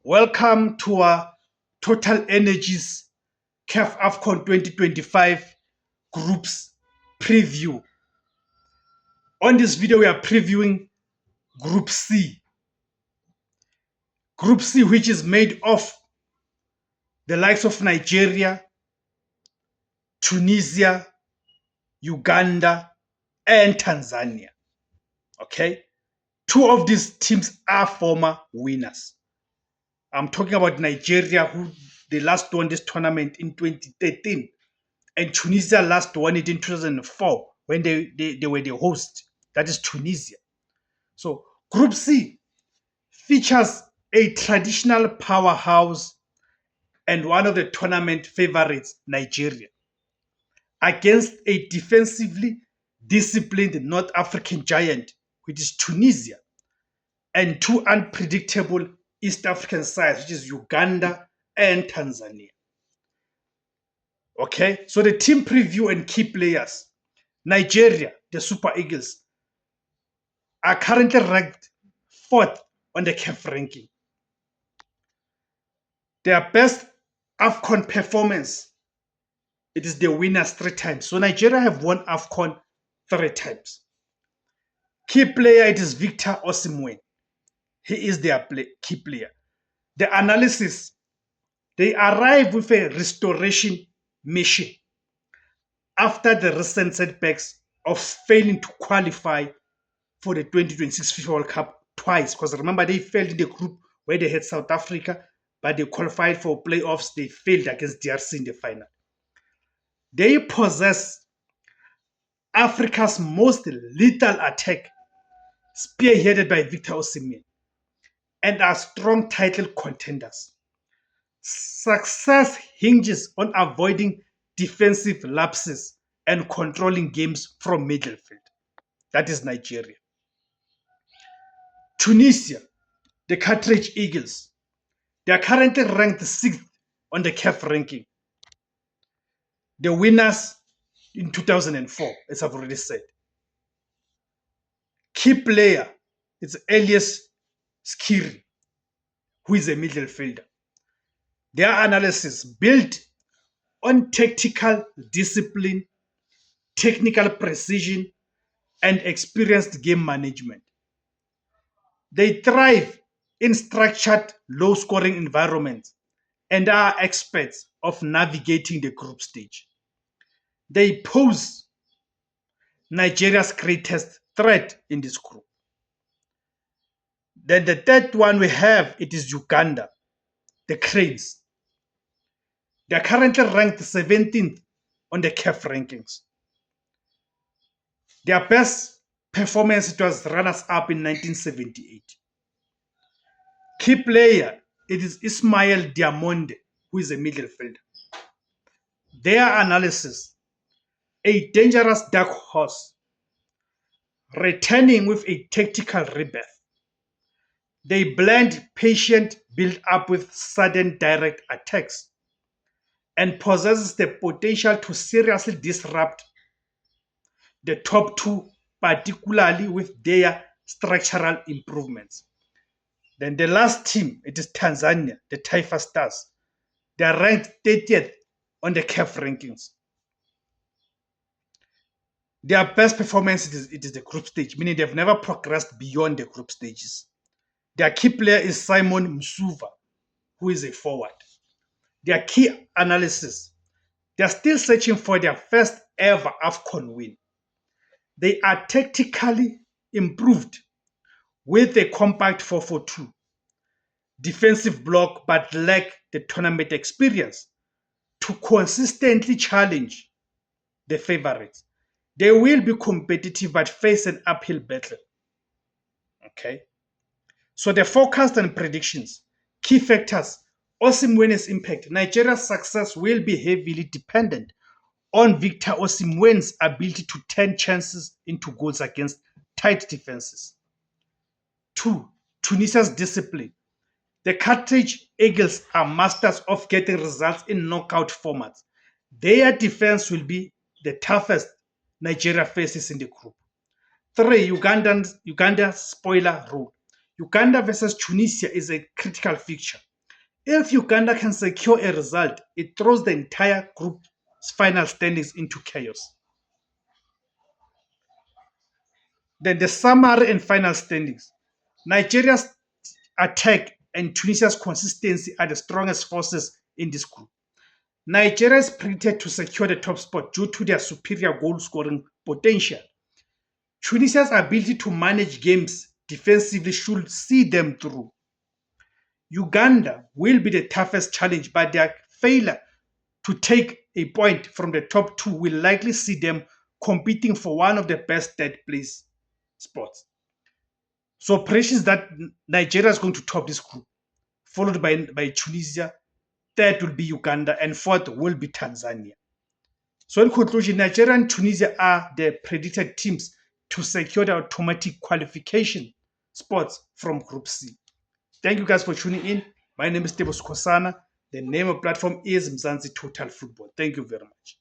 Welcome to our Total Energies CAF AFCON 2025 groups preview. On this video, we are previewing Group C. Group C, which is made of the likes of Nigeria, Tunisia, Uganda, and Tanzania. Okay? Two of these teams are former winners. I'm talking about Nigeria, who they last won this tournament in 2013. And Tunisia last won it in 2004 when they were the host. That is Tunisia. So Group C features a traditional powerhouse and one of the tournament favorites, Nigeria, against a defensively disciplined North African giant, which is Tunisia, and two unpredictable East African sides, which is Uganda and Tanzania. Okay, so the team preview and key players. Nigeria, the Super Eagles, are currently ranked 4th on the CAF ranking. Their best AFCON performance, it is the winners 3 times. So Nigeria have won AFCON 3 times. Key player, it is Victor Osimhen. He is their key player. The analysis, they arrive with a restoration mission after the recent setbacks of failing to qualify for the 2026 FIFA World Cup twice. Because remember, they failed in the group where they had South Africa, but they qualified for playoffs. They failed against DRC in the final. They possess Africa's most lethal attack, spearheaded by Victor Osimhen, and are strong title contenders. Success hinges on avoiding defensive lapses and controlling games from midfield. That is Nigeria. Tunisia, the Carthage Eagles, they are currently ranked 6th on the CAF ranking. The winners in 2004, as I've already said. Key player is Elias Skiri, who is a midfielder. Their analysis built on tactical discipline, technical precision, and experienced game management. They thrive in structured, low-scoring environments and are experts of navigating the group stage. They pose Nigeria's greatest threat in this group. Then the third one we have, it is Uganda, the Cranes. They are currently ranked 17th on the CAF rankings. Their best performance, it was runners-up in 1978. Key player, it is Ismail Diamonde, who is a midfielder. Their analysis, a dangerous dark horse, returning with a tactical rebirth. They blend patient build-up with sudden direct attacks and possesses the potential to seriously disrupt the top two, particularly with their structural improvements. Then the last team, it is Tanzania, the Taifa Stars. They are ranked 30th on the CAF rankings. Their best performance, it is the group stage, meaning they've never progressed beyond the group stages. Their key player is Simon Msuva, who is a forward. Their key analysis, they are still searching for their first ever AFCON win. They are tactically improved with a compact 4-4-2 defensive block, but lack the tournament experience to consistently challenge the favorites. They will be competitive but face an uphill battle. Okay. So the forecast and predictions, key factors, Osimhen's impact. Nigeria's success will be heavily dependent on Victor Osimhen's ability to turn chances into goals against tight defenses. 2. Tunisia's discipline. The Carthage Eagles are masters of getting results in knockout formats. Their defense will be the toughest Nigeria faces in the group. 3. Uganda's spoiler role. Uganda versus Tunisia is a critical fixture. If Uganda can secure a result, it throws the entire group's final standings into chaos. Then the summary and final standings. Nigeria's attack and Tunisia's consistency are the strongest forces in this group. Nigeria is predicted to secure the top spot due to their superior goal scoring potential. Tunisia's ability to manage games defensively should see them through. Uganda will be the toughest challenge, but their failure to take a point from the top two will likely see them competing for one of the best third place spots. So predictions that Nigeria is going to top this group, followed by Tunisia, third will be Uganda, and fourth will be Tanzania. So in conclusion, Nigeria and Tunisia are the predicted teams to secure the automatic qualification spots from Group C. Thank you guys for tuning in. My name is Tebo Skosana. The name of the platform is Mzansi Total Football. Thank you very much.